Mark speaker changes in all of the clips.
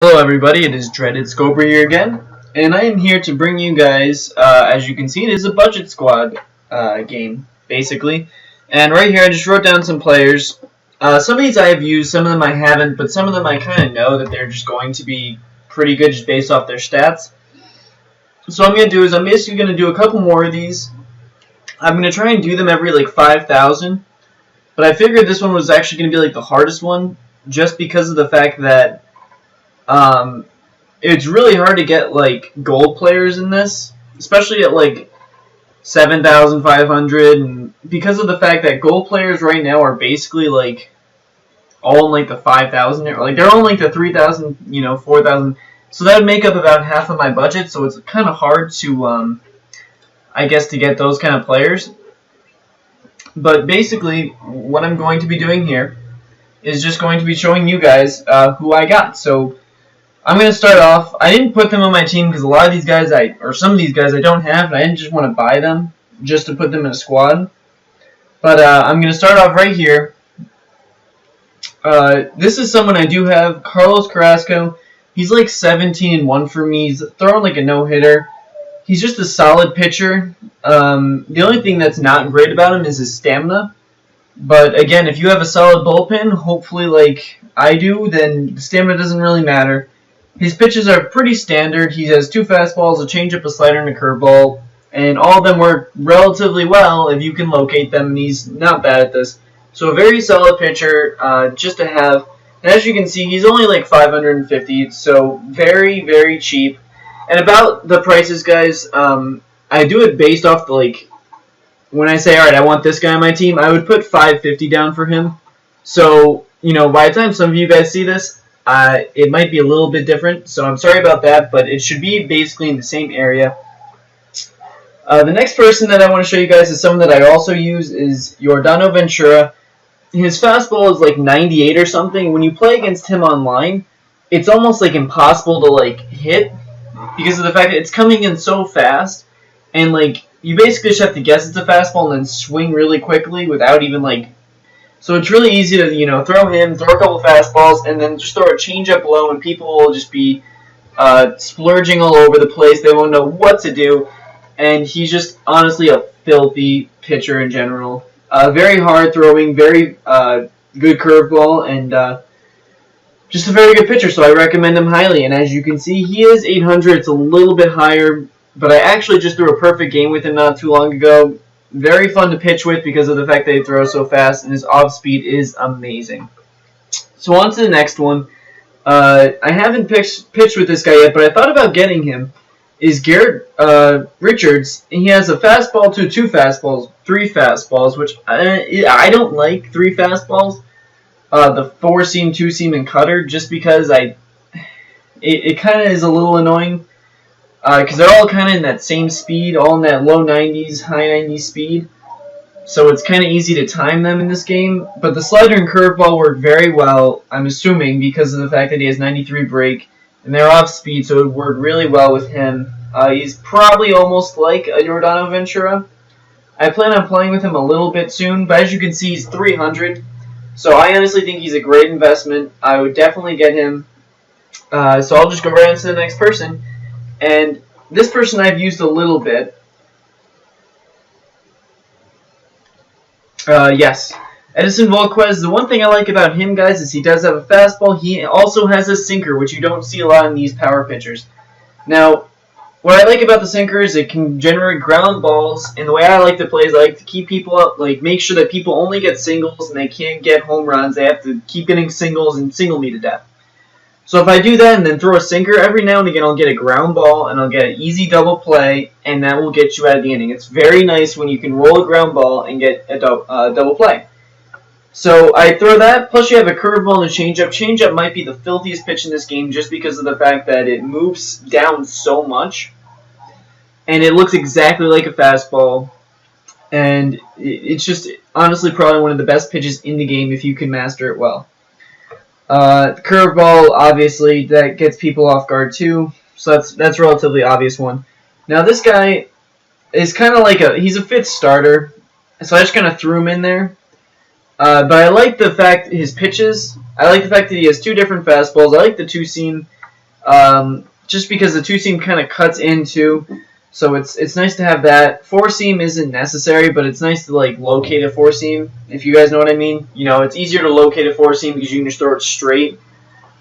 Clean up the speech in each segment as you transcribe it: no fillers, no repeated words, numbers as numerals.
Speaker 1: Hello everybody, it is Dreaded Scoper here again, and I am here to bring you guys, as you can see, it is a budget squad game, basically. And right here I just wrote down some players. Some of these I have used, some of them I haven't, but some of them I kind of know that they're just going to be pretty good just based off their stats. So what I'm going to do is I'm basically going to do a couple more of these. I'm going to try and do them every like 5,000, but I figured this one was actually going to be like the hardest one, just because of the fact that it's really hard to get like gold players in this, especially at like 7,500, and because of the fact that gold players right now are basically like all in like the 5,000, like they're all in like the 3,000, 4,000. So that would make up about half of my budget. So it's kind of hard to, I guess, to get those kind of players. But basically, what I'm going to be doing here is just going to be showing you guys who I got. So I'm going to start off. I didn't put them on my team because a lot of these guys, some of these guys I don't have, and I didn't just want to buy them just to put them in a squad. But I'm going to start off right here. This is someone I do have, Carlos Carrasco. He's like 17-1 for me. He's throwing like a no-hitter. He's just a solid pitcher. The only thing that's not great about him is his stamina. But again, if you have a solid bullpen, hopefully like I do, then the stamina doesn't really matter. His pitches are pretty standard. He has 2 fastballs, a changeup, a slider, and a curveball. And all of them work relatively well if you can locate them, and he's not bad at this. So a very solid pitcher just to have. And as you can see, he's only like 550, so very, very cheap. And about the prices, guys, I do it based off the, like, when I say, alright, I want this guy on my team, I would put 550 down for him. So, by the time some of you guys see this, it might be a little bit different, so I'm sorry about that, but it should be basically in the same area. The next person that I want to show you guys is someone that I also use is Yordano Ventura. His fastball is like 98 or something. When you play against him online, it's almost like impossible to like hit because of the fact that it's coming in so fast, and like you basically just have to guess it's a fastball and then swing really quickly without even like. So it's really easy to throw him, throw a couple fastballs, and then just throw a changeup low, and people will just be splurging all over the place. They won't know what to do, and he's just honestly a filthy pitcher in general. Very hard throwing, very good curveball, and just a very good pitcher. So I recommend him highly. And as you can see, he is 800. It's a little bit higher, but I actually just threw a perfect game with him not too long ago. Very fun to pitch with because of the fact that he throws so fast, and his off speed is amazing. So on to the next one. I haven't pitched with this guy yet, but I thought about getting him. Is Garrett Richards. He has a fastball, 2 fastballs, 3 fastballs, which I don't like 3 fastballs. The 4-seam, 2-seam, and cutter, just because it kind of is a little annoying. Because they're all kind of in that same speed, all in that low 90s, high 90s speed. So it's kind of easy to time them in this game. But the slider and curveball work very well, I'm assuming, because of the fact that he has 93 break. And they're off speed, so it would work really well with him. He's probably almost like a Yordano Ventura. I plan on playing with him a little bit soon, but as you can see, he's 300. So I honestly think he's a great investment. I would definitely get him. So I'll just go right into the next person. And this person I've used a little bit. Yes. Edison Volquez. The one thing I like about him, guys, is he does have a fastball. He also has a sinker, which you don't see a lot in these power pitchers. Now, what I like about the sinker is it can generate ground balls. And the way I like to play is I like to keep people up, like make sure that people only get singles and they can't get home runs. They have to keep getting singles and single me to death. So if I do that and then throw a sinker, every now and again I'll get a ground ball and I'll get an easy double play, and that will get you out of the inning. It's very nice when you can roll a ground ball and get a double play. So I throw that, plus you have a curveball and a changeup. Changeup might be the filthiest pitch in this game just because of the fact that it moves down so much, and it looks exactly like a fastball. And it's just honestly probably one of the best pitches in the game if you can master it well. Curveball, obviously, that gets people off guard too, so that's a relatively obvious one. Now this guy is kind of like he's a 5th starter, so I just kind of threw him in there. But I like the fact his pitches. I like the fact that he has 2 different fastballs. I like the 2-seam. just because the two-seam kind of cuts into. So it's nice to have that. Four-seam isn't necessary, but it's nice to like locate a four-seam, if you guys know what I mean. You know, it's easier to locate a four-seam because you can just throw it straight.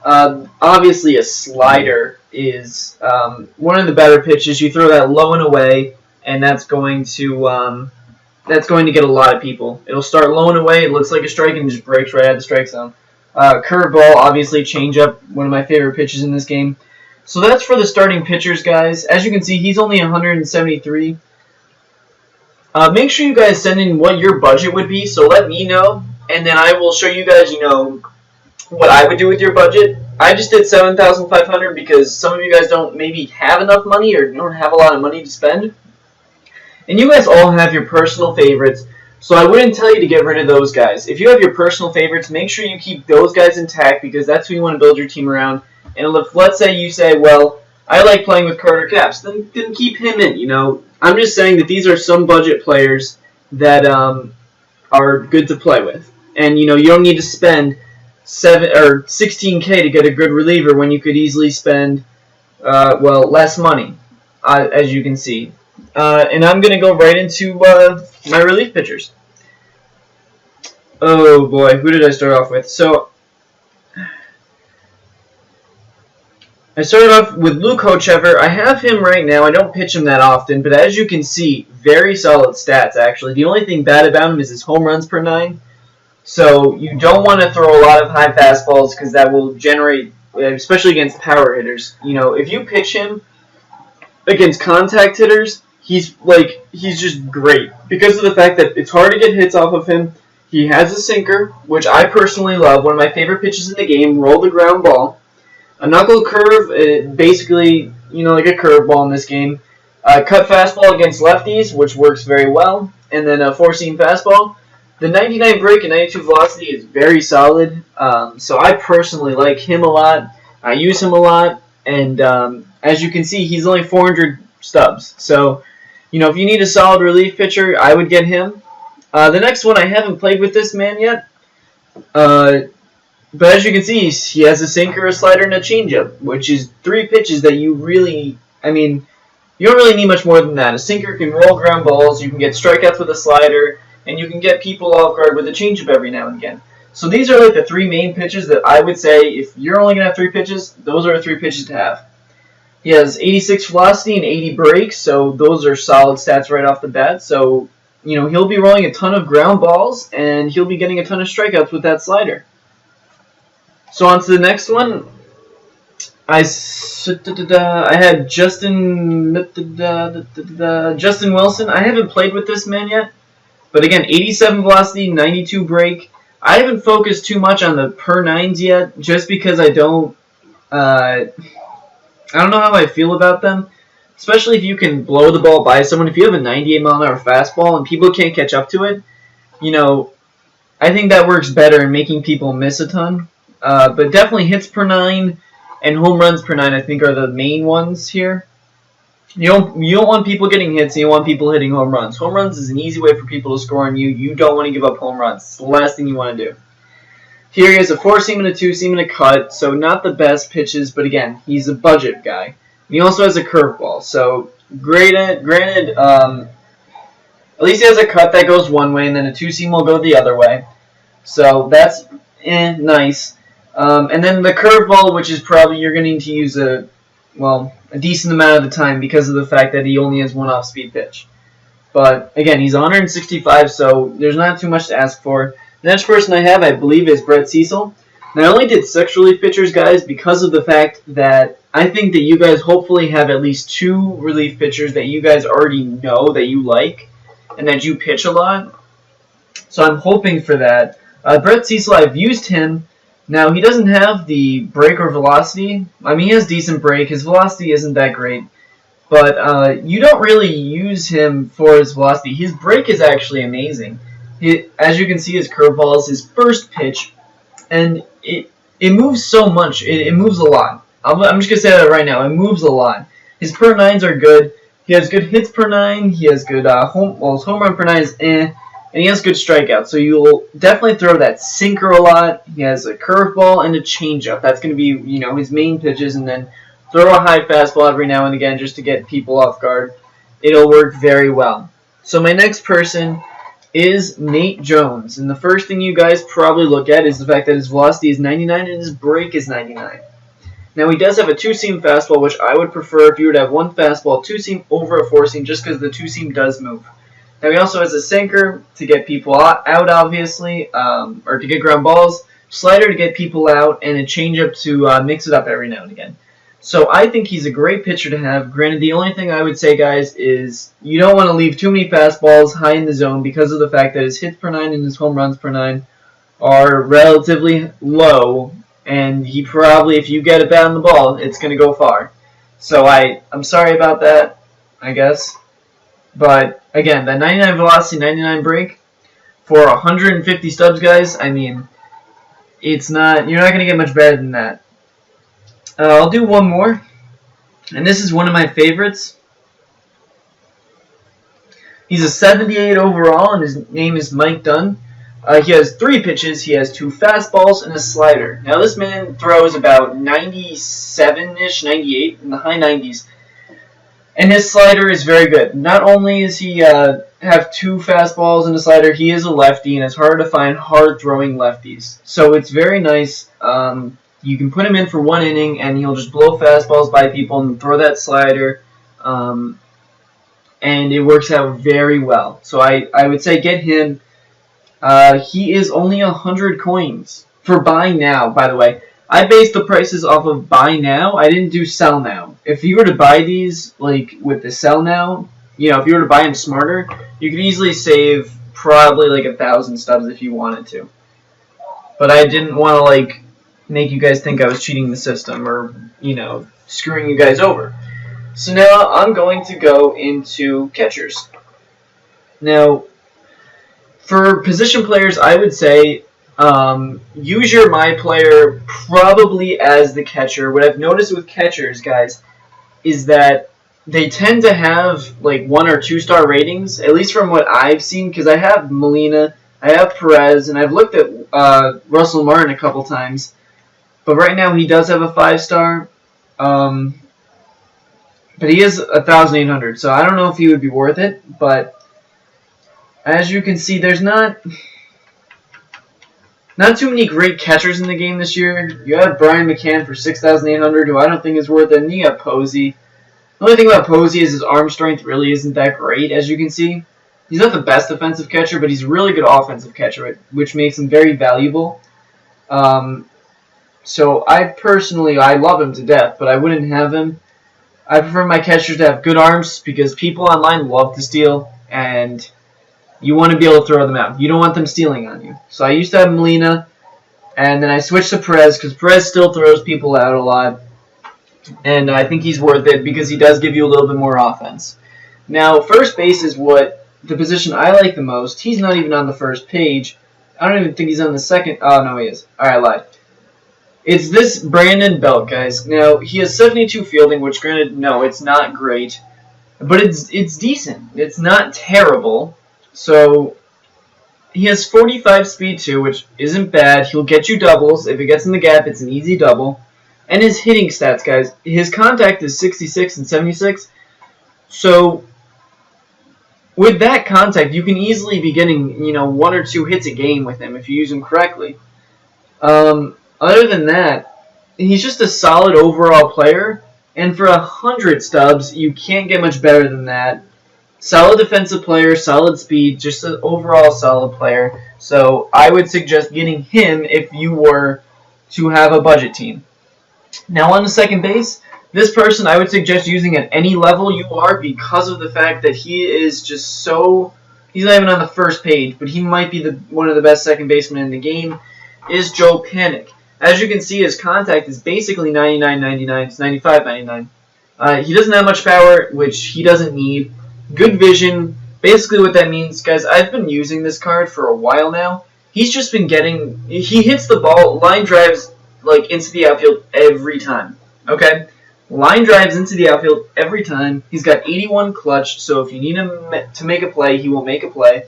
Speaker 1: Obviously, a slider is one of the better pitches. You throw that low and away, and that's going to get a lot of people. It'll start low and away. It looks like a strike and just breaks right out of the strike zone. Curveball, obviously, changeup, one of my favorite pitches in this game. So that's for the starting pitchers, guys. As you can see, he's only 173. Make sure you guys send in what your budget would be, so let me know, and then I will show you guys, what I would do with your budget. I just did 7,500 because some of you guys don't maybe have enough money or don't have a lot of money to spend. And you guys all have your personal favorites, so I wouldn't tell you to get rid of those guys. If you have your personal favorites, make sure you keep those guys intact because that's who you want to build your team around. And if, let's say you say, well, I like playing with Carter Capps, then keep him in, I'm just saying that these are some budget players that are good to play with. And, you don't need to spend 7 or 16K to get a good reliever when you could easily spend, less money, as you can see. And I'm going to go right into my relief pitchers. Oh, boy, who did I start off with? So, I started off with Luke Hochevar. I have him right now. I don't pitch him that often, but as you can see, very solid stats, actually. The only thing bad about him is his home runs per 9. So you don't want to throw a lot of high fastballs because that will generate, especially against power hitters. If you pitch him against contact hitters, he's just great. Because of the fact that it's hard to get hits off of him. He has a sinker, which I personally love. One of my favorite pitches in the game, roll the ground ball. A knuckle curve, basically, like a curveball in this game. Cut fastball against lefties, which works very well. And then a four-seam fastball. The 99 break and 92 velocity is very solid. So I personally like him a lot. I use him a lot. And as you can see, he's only 400 stubs. So, if you need a solid relief pitcher, I would get him. The next one, I haven't played with this man yet. But as you can see, he has a sinker, a slider, and a changeup, which is 3 pitches that you really, you don't really need much more than that. A sinker can roll ground balls, you can get strikeouts with a slider, and you can get people off guard with a changeup every now and again. So these are like the 3 main pitches that I would say, if you're only going to have 3 pitches, those are the 3 pitches to have. He has 86 velocity and 80 breaks, so those are solid stats right off the bat. So, he'll be rolling a ton of ground balls, and he'll be getting a ton of strikeouts with that slider. So on to the next one. I had Justin Wilson. I haven't played with this man yet. But again, 87 velocity, 92 break. I haven't focused too much on the per 9s yet, just because I don't know how I feel about them. Especially if you can blow the ball by someone. If you have a 98 mile an hour fastball and people can't catch up to it, I think that works better in making people miss a ton. But definitely hits per 9 and home runs per 9, I think, are the main ones here. You don't want people getting hits, you want people hitting home runs. Home runs is an easy way for people to score on you. You don't want to give up home runs. It's the last thing you want to do. Here he has a 4-seam and a 2-seam and a cut, so not the best pitches, but again, he's a budget guy. And he also has a curveball, so granted, at least he has a cut that goes one way, and then a 2-seam will go the other way. So that's nice. And then the curveball, which is probably you're going to need to use a decent amount of the time because of the fact that he only has 1 off-speed pitch. But again, he's 165, so there's not too much to ask for. The next person I have, I believe, is Brett Cecil. And I only did 6 relief pitchers, guys, because of the fact that I think that you guys hopefully have at least 2 relief pitchers that you guys already know that you like and that you pitch a lot. So I'm hoping for that. Brett Cecil, I've used him. Now, he doesn't have the break or velocity. He has decent break. His velocity isn't that great. But you don't really use him for his velocity. His break is actually amazing. As you can see, his curveball is his first pitch. And it moves so much. It moves a lot. I'm just going to say that right now. It moves a lot. His per 9s are good. He has good hits per 9. He has good his home run per 9 is And he has good strikeouts, so you'll definitely throw that sinker a lot. He has a curveball and a changeup. That's going to be, his main pitches, and then throw a high fastball every now and again just to get people off guard. It'll work very well. So my next person is Nate Jones. And the first thing you guys probably look at is the fact that his velocity is 99 and his break is 99. Now, he does have a two-seam fastball, which I would prefer if you were to have one fastball, two-seam over a four-seam, just because the two-seam does move. Now, he also has a sinker to get people out, obviously, or to get ground balls, slider to get people out, and a changeup to mix it up every now and again. So I think he's a great pitcher to have. Granted, the only thing I would say, guys, is you don't want to leave too many fastballs high in the zone because of the fact that his hits per nine and his home runs per nine are relatively low. And he probably, if you get a bat on the ball, it's going to go far. So I'm sorry about that, I guess. But, again, that 99 velocity, 99 break, for 150 stubs, guys, I mean, you're not going to get much better than that. I'll do one more. And this is one of my favorites. He's a 78 overall, and his name is Mike Dunn. He has 3 pitches. He has 2 fastballs and a slider. Now, this man throws about 97-ish, 98, in the high 90s. And his slider is very good. Not only does he have 2 fastballs and a slider, he is a lefty, and it's hard to find hard-throwing lefties. So it's very nice. You can put him in for 1 inning, and he'll just blow fastballs by people and throw that slider. And it works out very well. So I would say get him. He is only 100 coins for buy now, by the way. I based the prices off of buy now. I didn't do sell now. If you were to buy these, like, with the sell now, if you were to buy them smarter, you could easily save probably, like, 1,000 stubs if you wanted to. But I didn't want to, like, make you guys think I was cheating the system or, screwing you guys over. So now I'm going to go into catchers. Now, for position players, I would say use your my player probably as the catcher. What I've noticed with catchers, guys, is that they tend to have like 1 or 2 star ratings, at least from what I've seen, because I have Molina, I have Perez, and I've looked at Russell Martin a couple times. But right now he does have a 5-star, but he is 1,800, so I don't know if he would be worth it, but as you can see, there's not too many great catchers in the game this year. You have Brian McCann for 6,800, who I don't think is worth it, and you have Posey. The only thing about Posey is his arm strength really isn't that great, as you can see. He's not the best defensive catcher, but he's a really good offensive catcher, which makes him very valuable. So I love him to death, but I wouldn't have him. I prefer my catchers to have good arms because people online love to steal, and you want to be able to throw them out. You don't want them stealing on you. So I used to have Molina, and then I switched to Perez because Perez still throws people out a lot. And I think he's worth it because he does give you a little bit more offense. Now, first base is the position I like the most. He's not even on the first page. I don't even think he's on the second. Oh, no, he is. All right, I lied. It's this Brandon Belt, guys. Now, he has 72 fielding, which, granted, no, it's not great. But it's decent. It's not terrible. So, he has 45 speed too, which isn't bad. He'll get you doubles. If it gets in the gap, it's an easy double. And his hitting stats, guys. His contact is 66 and 76. So, with that contact, you can easily be getting, 1 or 2 hits a game with him if you use him correctly. Other than that, he's just a solid overall player. And for 100 stubs, you can't get much better than that. Solid defensive player, solid speed, just an overall solid player. So I would suggest getting him if you were to have a budget team. Now on the second base, this person I would suggest using at any level you are because of the fact that he is just so... He's not even on the first page, but he might be one of the best second basemen in the game, is Joe Panik. As you can see, his contact is basically 99-99. It's 95-99. He doesn't have much power, which he doesn't need. Good vision. Basically what that means, guys, I've been using this card for a while now. He's just been getting... He hits the ball, line drives, into the outfield every time. Okay? Line drives into the outfield every time. He's got 81 clutch, so if you need him to make a play, he will make a play.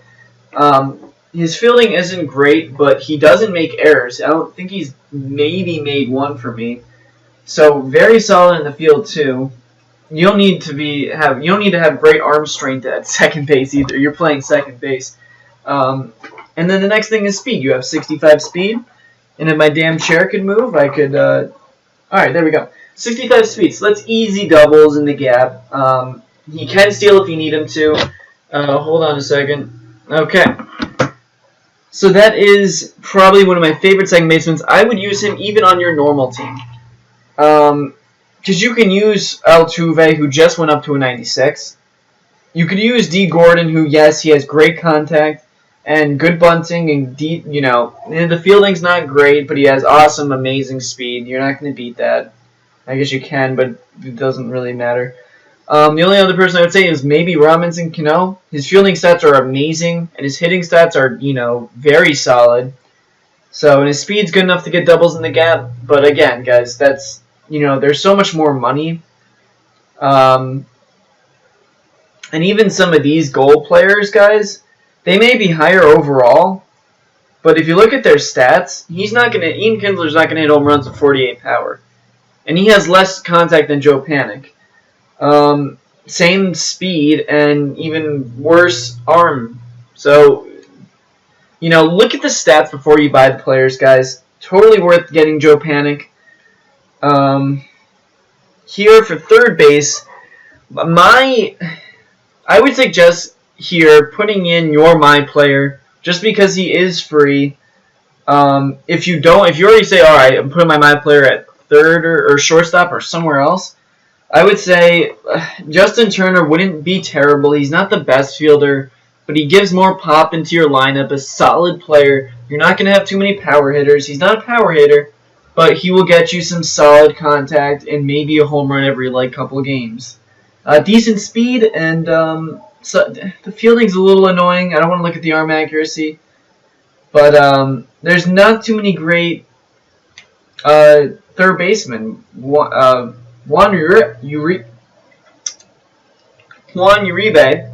Speaker 1: His fielding isn't great, but he doesn't make errors. I don't think he's maybe made one for me. So very solid in the field too. You don't need to have great arm strength at second base either. You're playing second base. And then the next thing is speed. You have 65 speed, and if my damn chair could move, I could. All right, there we go. 65 speed. So that's easy doubles in the gap. He can steal if you need him to. Hold on a second. Okay. So that is probably one of my favorite second basemen. I would use him even on your normal team. Because you can use Altuve, who just went up to a 96. You could use D. Gordon, who, yes, he has great contact and good bunting, and the fielding's not great, but he has awesome, amazing speed. You're not going to beat that. I guess you can, but it doesn't really matter. The only other person I would say is maybe Robinson Cano. His fielding stats are amazing, and his hitting stats are, very solid. So, and his speed's good enough to get doubles in the gap. But again, guys, that's, there's so much more money. And even some of these goal players, guys, they may be higher overall. But if you look at their stats, Ian Kinsler's not going to hit home runs with 48 power. And he has less contact than Joe Panik. Same speed and even worse arm. So, look at the stats before you buy the players, guys. Totally worth getting Joe Panik. Here for third base, I would suggest here putting in your my player just because he is free. If you already say, all right, I'm putting my player at third or shortstop or somewhere else, I would say Justin Turner wouldn't be terrible. He's not the best fielder, but he gives more pop into your lineup. A solid player. You're not going to have too many power hitters. He's not a power hitter, but he will get you some solid contact and maybe a home run every couple of games. Decent speed, and so the fielding's a little annoying. I don't want to look at the arm accuracy, but there's not too many great third basemen. Juan Uribe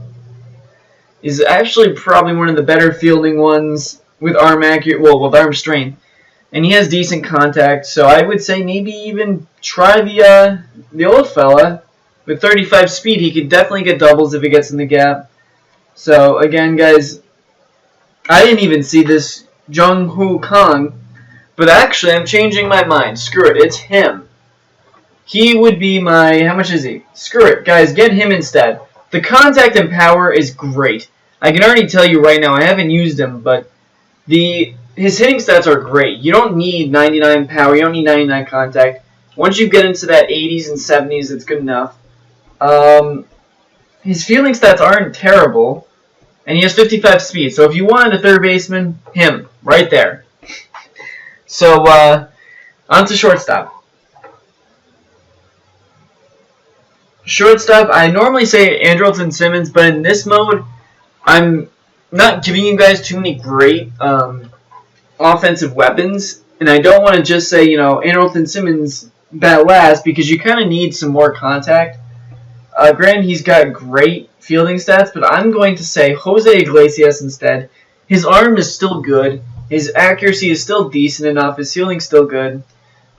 Speaker 1: is actually probably one of the better fielding ones with arm with arm strength, and he has decent contact. So I would say maybe even try the old fella. With 35 speed, he could definitely get doubles if he gets in the gap. So, again, guys, I didn't even see this Jung-Hoo Kang, but actually, I'm changing my mind. Screw it, it's him. He would be my... How much is he? Screw it, guys, get him instead. The contact and power is great. I can already tell you right now, I haven't used him, but his hitting stats are great. You don't need 99 power, you don't need 99 contact. Once you get into that 80s and 70s, it's good enough. His fielding stats aren't terrible, and he has 55 speed. So if you wanted a third baseman, him, right there. So, on to shortstop. Shortstop, I normally say Andrelton Simmons, but in this mode, I'm not giving you guys too many great offensive weapons, and I don't want to just say, Andrelton Simmons bat last, because you kind of need some more contact. Granted, he's got great fielding stats, but I'm going to say Jose Iglesias instead. His arm is still good. His accuracy is still decent enough. His fielding's still good.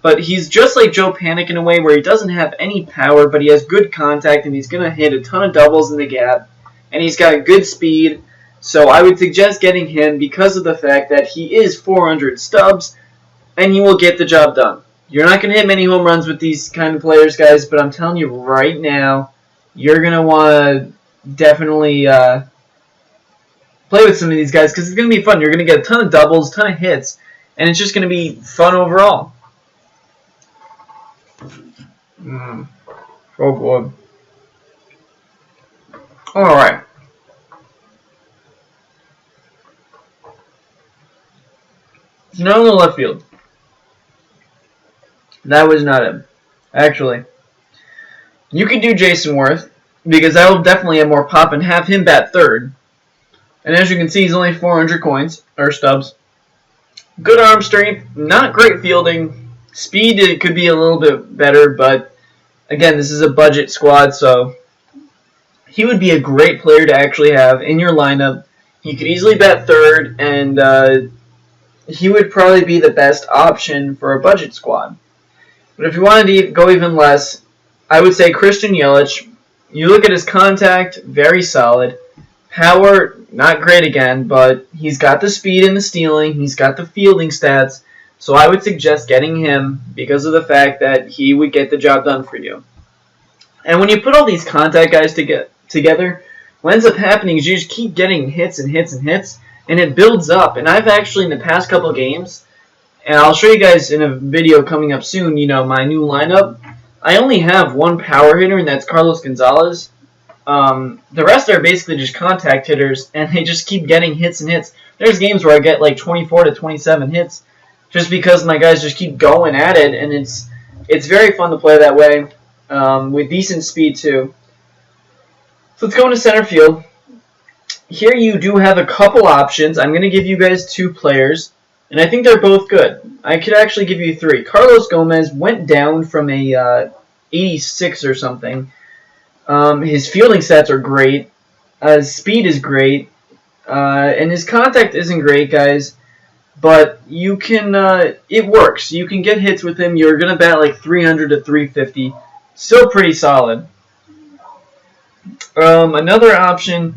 Speaker 1: But he's just like Joe Panik in a way where he doesn't have any power, but he has good contact, and he's going to hit a ton of doubles in the gap. And he's got good speed. So I would suggest getting him because of the fact that he is 400 stubs, and he will get the job done. You're not going to hit many home runs with these kind of players, guys, but I'm telling you right now, you're going to want to definitely play with some of these guys because it's going to be fun. You're going to get a ton of doubles, ton of hits, and it's just going to be fun overall. Oh, boy. All right. So now in the left field. That was not him. Actually, you could do Jason Worth, because I will definitely have more pop and have him bat third. And as you can see, he's only 400 coins, or stubs. Good arm strength, not great fielding. Speed, it could be a little bit better, but again, this is a budget squad, so he would be a great player to actually have in your lineup. He could easily bat third, and he would probably be the best option for a budget squad. But if you wanted to go even less, I would say Christian Yelich. You look at his contact, very solid. Power, not great again, but he's got the speed and the stealing. He's got the fielding stats. So I would suggest getting him because of the fact that he would get the job done for you. And when you put all these contact guys together, what ends up happening is you just keep getting hits and hits and hits, and it builds up. And I've actually, in the past couple of games, and I'll show you guys in a video coming up soon, my new lineup, I only have one power hitter, and that's Carlos Gonzalez. The rest are basically just contact hitters, and they just keep getting hits and hits. There's games where I get like 24 to 27 hits just because my guys just keep going at it, and it's very fun to play that way with decent speed too. So let's go into center field. Here you do have a couple options. I'm going to give you guys two players, and I think they're both good. I could actually give you three. Carlos Gomez went down from a 86 or something. His fielding stats are great. His speed is great. And his contact isn't great, guys. But you can, it works. You can get hits with him. You're going to bat like 300 to 350. Still pretty solid. Another option,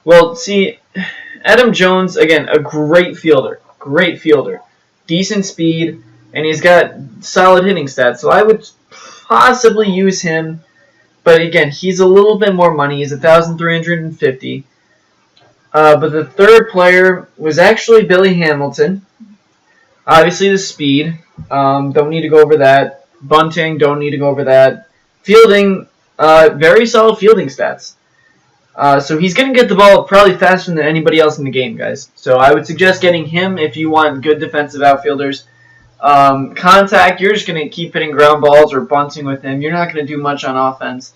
Speaker 1: well, see, Adam Jones, again, a great fielder. Great fielder. Decent speed. And he's got solid hitting stats. So I would possibly use him. But again, he's a little bit more money. He's $1,350. But the third player was actually Billy Hamilton. Obviously, the speed. Don't need to go over that. Bunting, don't need to go over that. Fielding, very solid fielding stats. So he's going to get the ball probably faster than anybody else in the game, guys. So I would suggest getting him if you want good defensive outfielders. Contact, you're just going to keep hitting ground balls or bunting with him. You're not going to do much on offense.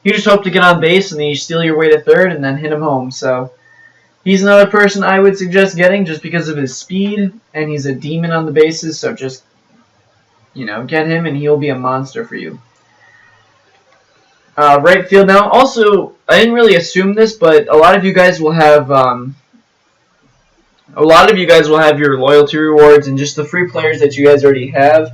Speaker 1: You just hope to get on base, and then you steal your way to third and then hit him home. So he's another person I would suggest getting just because of his speed, and he's a demon on the bases. So just, get him, and he'll be a monster for you. Right field now. Also, I didn't really assume this, but a lot of you guys will have your loyalty rewards and just the free players that you guys already have.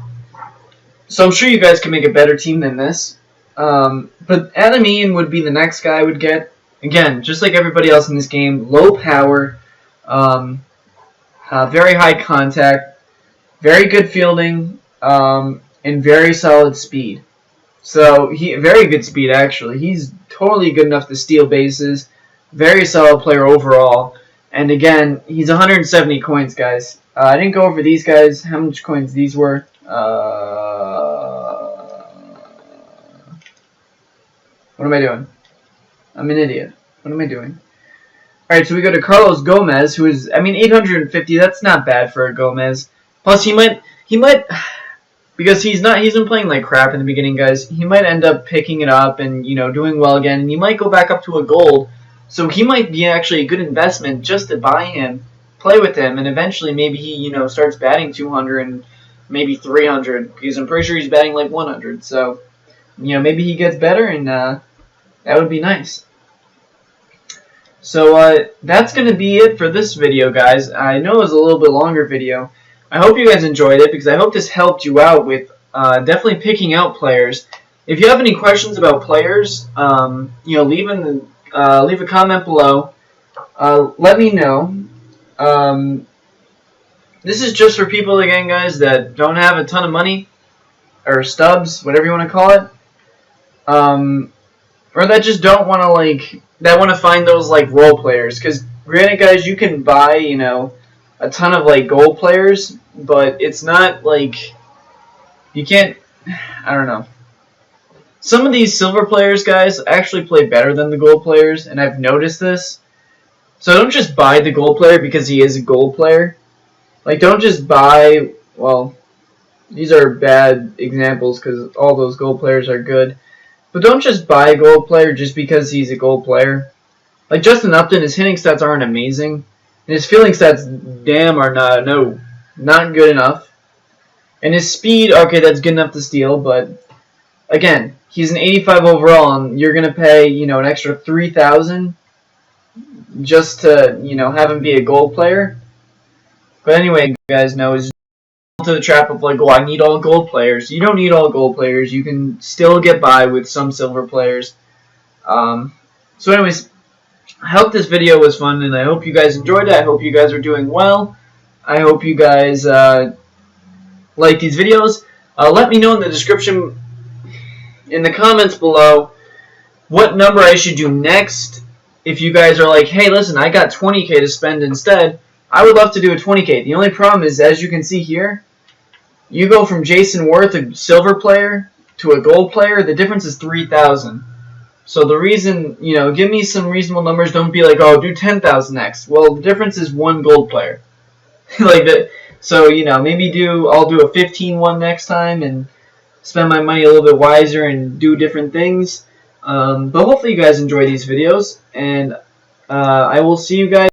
Speaker 1: So I'm sure you guys can make a better team than this. But Adam Ian would be the next guy I would get. Again, just like everybody else in this game, low power, very high contact, very good fielding, and very solid speed. So very good speed actually. He's totally good enough to steal bases. Very solid player overall. And again, he's 170 coins, guys. I didn't go over these guys, how much coins these were. What am I doing? I'm an idiot. What am I doing? Alright, so we go to Carlos Gomez, who is, 850, that's not bad for a Gomez. Plus, he might, because he's been playing like crap in the beginning, guys, he might end up picking it up and, doing well again, and he might go back up to a gold. So he might be actually a good investment just to buy him, play with him, and eventually maybe he, starts batting 200 and maybe 300, because I'm pretty sure he's batting like 100. So, maybe he gets better, and that would be nice. So that's going to be it for this video, guys. I know it was a little bit longer video. I hope you guys enjoyed it, because I hope this helped you out with definitely picking out players. If you have any questions about players, leave a comment below. Let me know. This is just for people, again, guys, that don't have a ton of money, or stubs, whatever you want to call it, or that just don't want to, that want to find those, role players. Because, granted, guys, you can buy, a ton of, gold players, but it's not, you can't, I don't know. Some of these silver players, guys, actually play better than the gold players, and I've noticed this. So don't just buy the gold player because he is a gold player. Don't just buy, well, these are bad examples because all those gold players are good. But don't just buy a gold player just because he's a gold player. Justin Upton, his hitting stats aren't amazing. And his fielding stats, damn, are not good enough. And his speed, okay, that's good enough to steal, but again, he's an 85 overall, and you're going to pay, an extra $3,000 just to, have him be a gold player. But anyway, you guys know, his into the trap of like, oh, I need all gold players. You don't need all gold players. You can still get by with some silver players. So anyways, I hope this video was fun, and I hope you guys enjoyed it. I hope you guys are doing well. I hope you guys like these videos. Let me know in the description, in the comments below, what number I should do next. If you guys are like, hey, listen, I got 20K to spend instead, I would love to do a 20K. The only problem is, as you can see here, you go from Jason Worth, a silver player, to a gold player. The difference is 3,000. So the reason, give me some reasonable numbers. Don't be like, oh, do 10,000 next. Well, the difference is one gold player. Like that. So, maybe I'll do a 15-1 next time and spend my money a little bit wiser and do different things. But hopefully you guys enjoy these videos, and I will see you guys